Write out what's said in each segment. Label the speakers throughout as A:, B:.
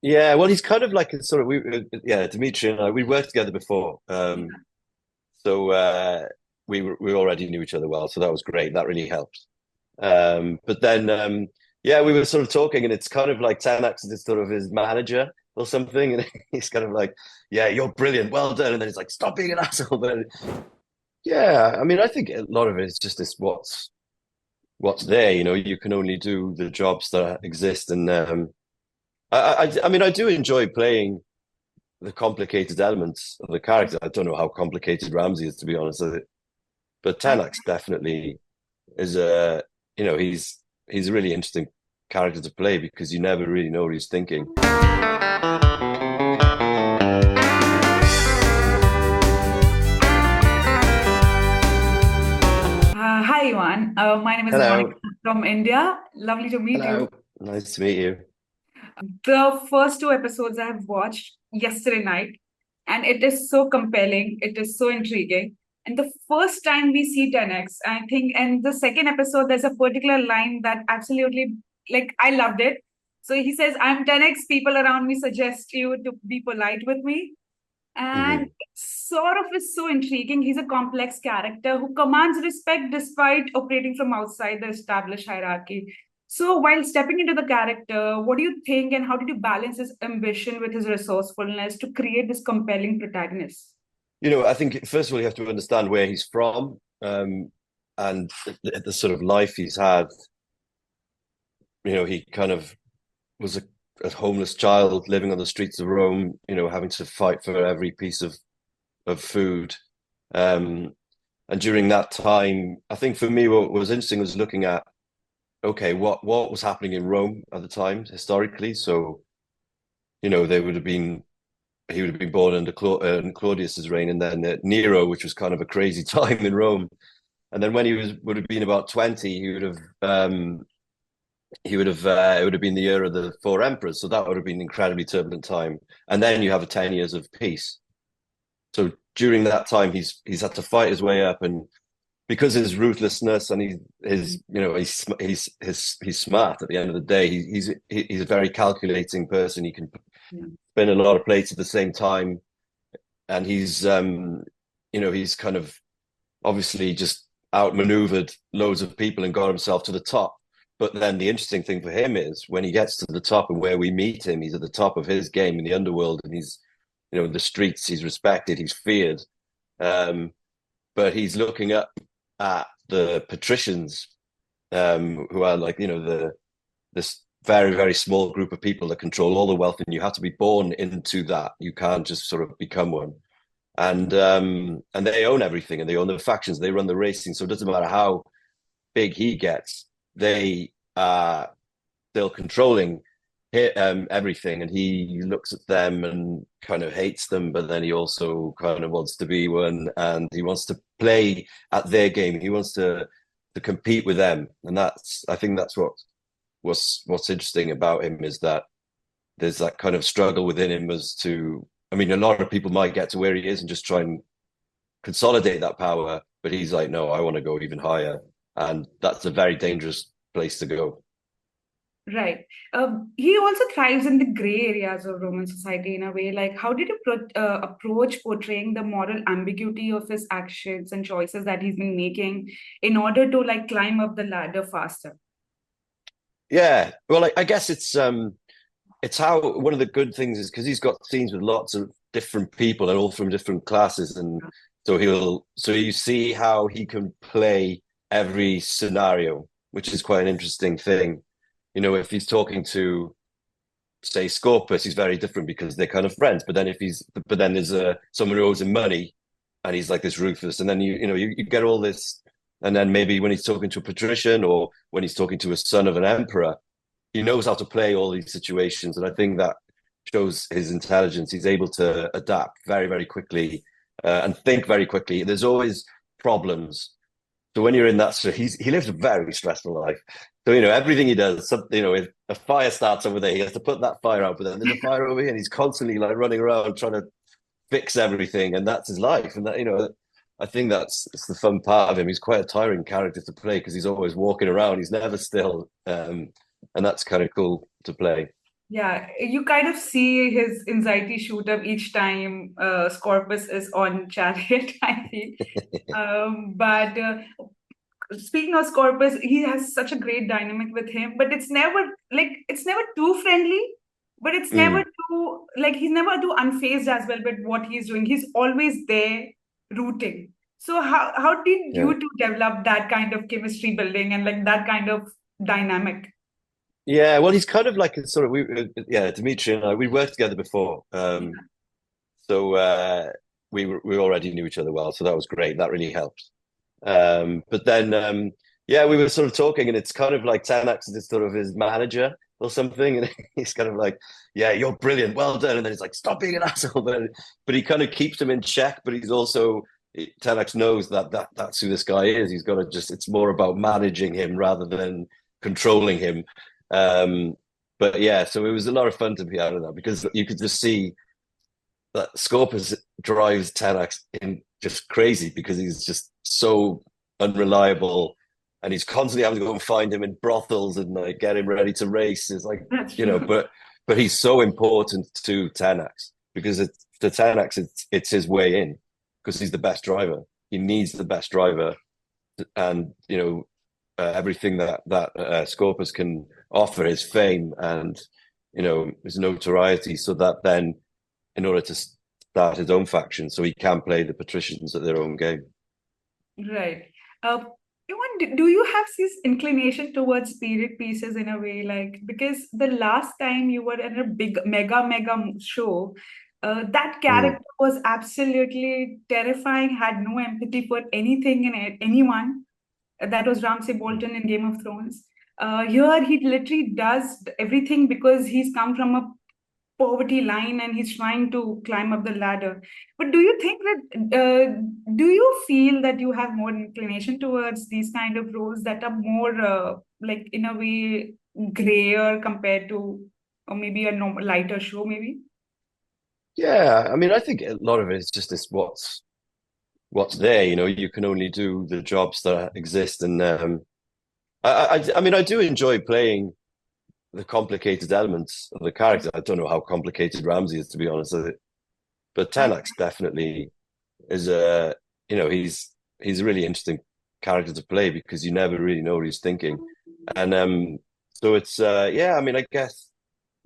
A: Yeah, well, he's kind of like a sort of yeah, Dimitri and I, we worked together before. So we already knew each other well, so that was great. That really helped. But then yeah, we were sort of talking, and it's kind of like Tanax is sort of his manager or something, and he's kind of like, "Yeah, you're brilliant, well done," and then he's like, "Stop being an asshole." But yeah, I mean, I think a lot of it is just this what's there. You know, you can only do the jobs that exist, and I mean, I do enjoy playing the complicated elements of the character. I don't know how complicated Ramsay is, to be honest with it, but
B: I
A: Tanax definitely is a you know he's a really interesting character to play because you never really know what he's thinking.
B: Hi, Iwan. My name is Monica
A: Hello,
B: from India. Lovely to meet you.
A: hello, nice to meet you.
B: The first two episodes I have watched yesterday night, and it is so compelling. It is so intriguing. And the first time we see 10x, I think, and the second episode, there's a particular line that absolutely, like, I loved it. So he says, I'm 10x, people around me suggest you to be polite with me. And
A: Mhm.
B: it sort of is so intriguing. He's a complex character who commands respect despite operating from outside the established hierarchy. So, while stepping into the character, what do you think, and how did you balance his ambition with his resourcefulness to create this compelling protagonist?
A: You know, I think first of all you have to understand where he's from, and the sort of life he's had. You know, he kind of was a homeless child living on the streets of Rome. You know, having to fight for every piece of food. Um, and during that time, I think for me, what was interesting was looking at okay, what was happening in Rome at the time historically. So, you know, they would have been he would have been born under Claudius's reign, and then Nero, which was kind of a crazy time in Rome. And then when he would have been about 20, he would have it would have been the year of the four emperors, so that would have been an incredibly turbulent time. And then you have a 10 years of peace. So during that time, he's had to fight his way up, and because of his ruthlessness and his you know he's smart at the end of the day. He's a very calculating person. He can
B: Yeah.
A: spin a lot of plates at the same time, and he's you know he's kind of obviously just outmaneuvered loads of people and got himself to the top. But then the interesting thing for him is when he gets to the top and where we meet him, he's at the top of his game in the underworld, and he's you know in the streets, he's respected, he's feared. Um, but he's looking up at the patricians, who are like you know this very small group of people that control all the wealth, and you have to be born into that. You can't just sort of become one. And they own everything, and they own the factions. They run the racing, so it doesn't matter how big he gets. They are still controlling everything, and he looks at them and kind of hates them, but then he also kind of wants to be one, and he wants to play at their game. He wants to compete with them, and that's I think that's what's interesting about him is that there's that kind of struggle within him as to. I mean, a lot of people might get to where he is and just try and consolidate that power, but he's like, no, I want to go even higher, and that's a very dangerous place to go.
B: Right. He also thrives in the gray areas of Roman society in a way. Like, how did you approach portraying the moral ambiguity of his actions and choices that he's been making in order to like climb up the ladder faster?
A: Yeah, well, I guess it's how one of the good things is because he's got scenes with lots of different people and all from different classes, and so you see how he can play every scenario, which is quite an interesting thing. You know, if he's talking to say Scorpus, he's very different because they're kind of friends. But then there's someone who owes him money, and he's like this ruthless, and then you get all this, and then maybe when he's talking to a patrician or when he's talking to a son of an emperor, he knows how to play all these situations, and I think that shows his intelligence. He's able to adapt very quickly and think very quickly. There's always problems. So when you're in that, so he lives a very stressful life. So you know everything he does. You know, if a fire starts over there, he has to put that fire out. But then there's a fire over here, and he's constantly like running around trying to fix everything, and that's his life. And that I think that's it's the fun part of him. He's quite a tiring character to play because he's always walking around. He's never still, and that's kind of cool to play.
B: Yeah, you kind of see his anxiety shoot up each time Scorpus is on Chariot, I feel. But speaking of Scorpus, he has such a great dynamic with him, but it's never too friendly, but it's never
A: Mm,
B: too like he's never too unfazed as well with what he's doing. He's always there rooting. So how did
A: yeah.
B: you two develop that kind of chemistry building and like that kind of dynamic?
A: Yeah, well, he's kind of like a sort of yeah, Dimitri and I, we worked together before. So we already knew each other well, so that was great. That really helped. But then yeah, we were sort of talking, and it's kind of like Tanax is sort of his manager or something, and he's kind of like, "Yeah, you're brilliant, well done," and then he's like, "Stop being an asshole," but he kind of keeps him in check. But he's also Tanax knows that's who this guy is. He's got to just it's more about managing him rather than controlling him. Um, but yeah, so it was a lot of fun to be out of that because you could just see that Scorpus drives Tenax in just crazy because he's just so unreliable and he's constantly having to go and find him in brothels and like get him ready to race. It's like,
B: That's
A: you know,
B: true.
A: but he's so important to Tenax because to Tenax it's his way in because he's the best driver. He needs the best driver and you know everything that Scorpus can offer is fame and you know his notoriety. So that then, in order to start his own faction, so he can play the patricians at their own game.
B: Right. Iwan, do you have this inclination towards period pieces in a way? Like, because the last time you were in a big, mega show, that
A: Mm.
B: character was absolutely terrifying, had no empathy for anything and anyone. That was Ramsay Bolton in Game of Thrones. Here, he literally does everything because he's come from a poverty line and he's trying to climb up the ladder. But do you think that, do you feel that you have more inclination towards these kind of roles that are more like in a way grayer compared to, or maybe a normal, lighter show, maybe?
A: Yeah, I mean, I think a lot of it is just this what's there. You know, you can only do the jobs that exist, and I mean, I do enjoy playing the complicated elements of the character. I don't know how complicated Ramsay is, to be honest, but
B: I,
A: Tenax definitely is a you know he's a really interesting character to play because you never really know what he's thinking, and so it's yeah. I mean, I guess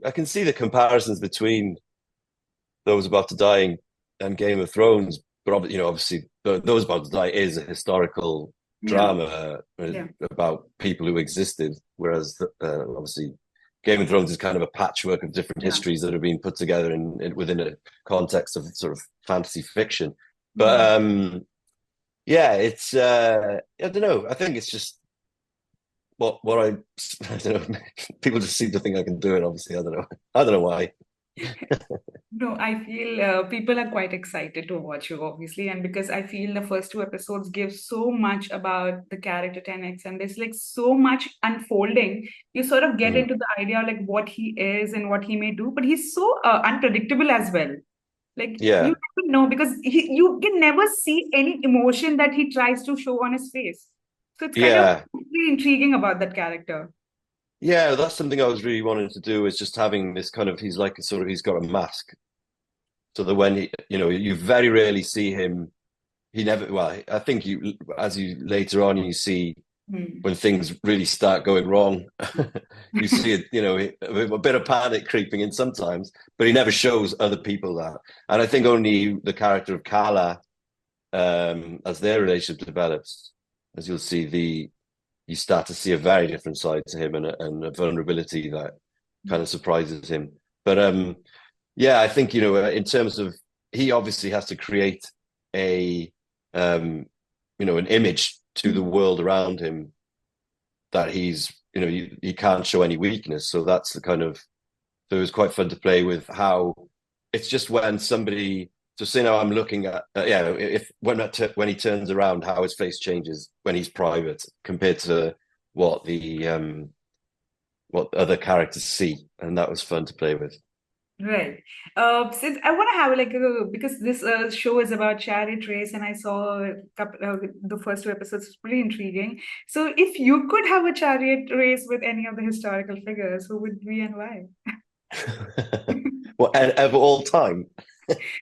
A: I can see the comparisons between those about to die and Game of Thrones, but you know, obviously, those about to die is a historical
B: yeah,
A: drama
B: yeah,
A: about people who existed, whereas obviously Game of Thrones is kind of a patchwork of different
B: yeah.
A: histories that have been put together within a context of sort of fantasy fiction. But
B: Hmm.
A: yeah, it's I don't know. I think it's just what I don't know. People just seem to think I can do it. Obviously, I don't know. I don't know why.
B: No, I feel people are quite excited to watch you, obviously, and because I feel the first two episodes give so much about the character 10x, and there's like so much unfolding. You sort of get
A: Mm.
B: into the idea of like what he is and what he may do, but he's so unpredictable as well. Like you
A: Yeah,
B: never know because you can never see any emotion that he tries to show on his face. So it's kind of
A: yeah.
B: really intriguing about that character.
A: Yeah, that's something I was really wanting to do is just having this kind of he's like a sort of he's got a mask so that when he you know you very rarely see him he never well I think you as you later on you see
B: Hmm.
A: when things really start going wrong you see it you know a bit of panic creeping in sometimes but he never shows other people that and I think only the character of Kala as their relationship develops as you'll see the you start to see a very different side to him and a vulnerability that kind of surprises him. But yeah, I think you know, in terms of he obviously has to create a you know an image to the world around him that he's you know he can't show any weakness. So that's the kind of so it was quite fun to play with how it's just when somebody so say now I'm looking at yeah if when he turns around how his face changes when he's private compared to what the what other characters see and that was fun to play with.
B: Right. Since I want to have like because this show is about chariot race, and I saw a couple, the first two episodes. It's pretty intriguing. So, if you could have a chariot race with any of the historical figures, who would be and why?
A: What, of all time?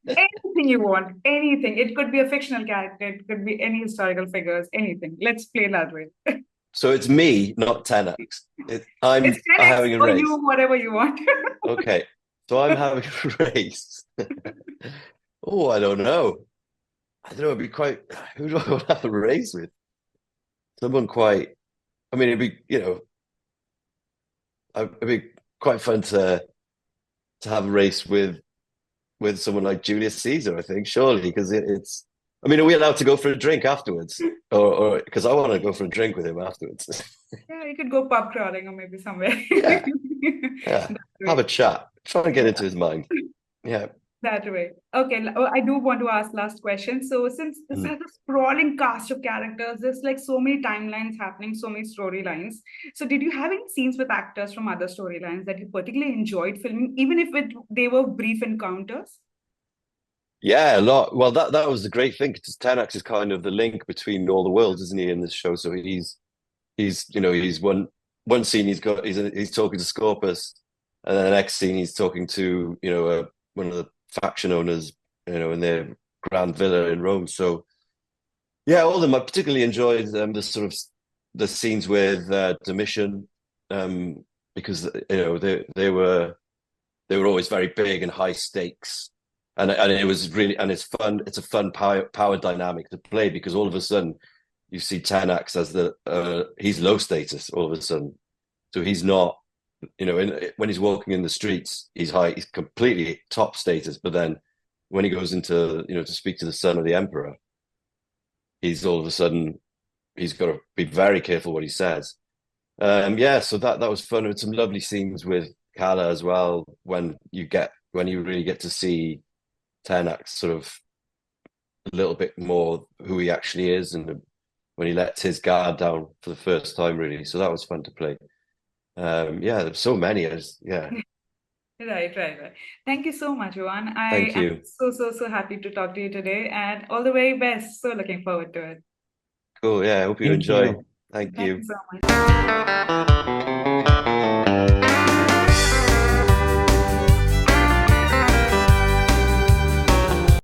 B: Anything you want, anything. It could be a fictional character, it could be any historical figures, anything. Let's play that way.
A: So it's me, not 10x.
B: It's
A: I'm
B: 10x
A: having a
B: for you,
A: race.
B: whatever you want.
A: Okay. So I'm having a race. Oh, I don't know. I don't know. It'd be quite. Who do I want to have a race with? Someone quite. I mean, it'd be, it'd be quite fun to have a race with someone like Julius Caesar, I think, surely, because it's. I mean, are we allowed to go for a drink afterwards, or because I want to go for a drink with him afterwards?
B: Yeah, you could go pub crawling or maybe somewhere.
A: Yeah, yeah.
B: That
A: Have
B: way.
A: a chat. Try and get
B: Yeah,
A: into his mind. Yeah.
B: that way. Okay, I do want to ask last question. So, since this
A: Mm.
B: has a sprawling cast of characters, there's like so many timelines happening, so many storylines. So, did you have any scenes with actors from other storylines that you particularly enjoyed filming, even if they were brief encounters?
A: Yeah, a lot. Well, that was the great thing because Tenax is kind of the link between all the worlds, isn't he, in this show? So he's one scene he's talking to Scorpus, and then the next scene he's talking to one of the faction owners, in their grand villa in Rome. So yeah, all of them. I particularly enjoyed the sort of the scenes with Domitian, because they were always very big and high stakes, and it was really, and it's fun. It's a fun power dynamic to play because all of a sudden you see Tanax as he's low status all of a sudden, so he's not, when he's walking in the streets he's high, he's completely top status, but then when he goes into to speak to the son of the emperor, he's all of a sudden he's got to be very careful what he says. Yeah, so that was fun. With some lovely scenes with Kala as well, when you really get to see Tenax sort of a little bit more who he actually is, and when he lets his guard down for the first time, really. So that was fun to play. Yeah, there's so many. Yeah,
B: Right, right, right. Thank you so much, Iwan. I
A: thank
B: am
A: you.
B: so, so, so happy to talk to you today and all the very best. So looking forward to it.
A: Cool. Yeah, I hope you
C: Thank
A: enjoy.
C: you.
A: Thank
B: Thank
A: you.
B: you so much.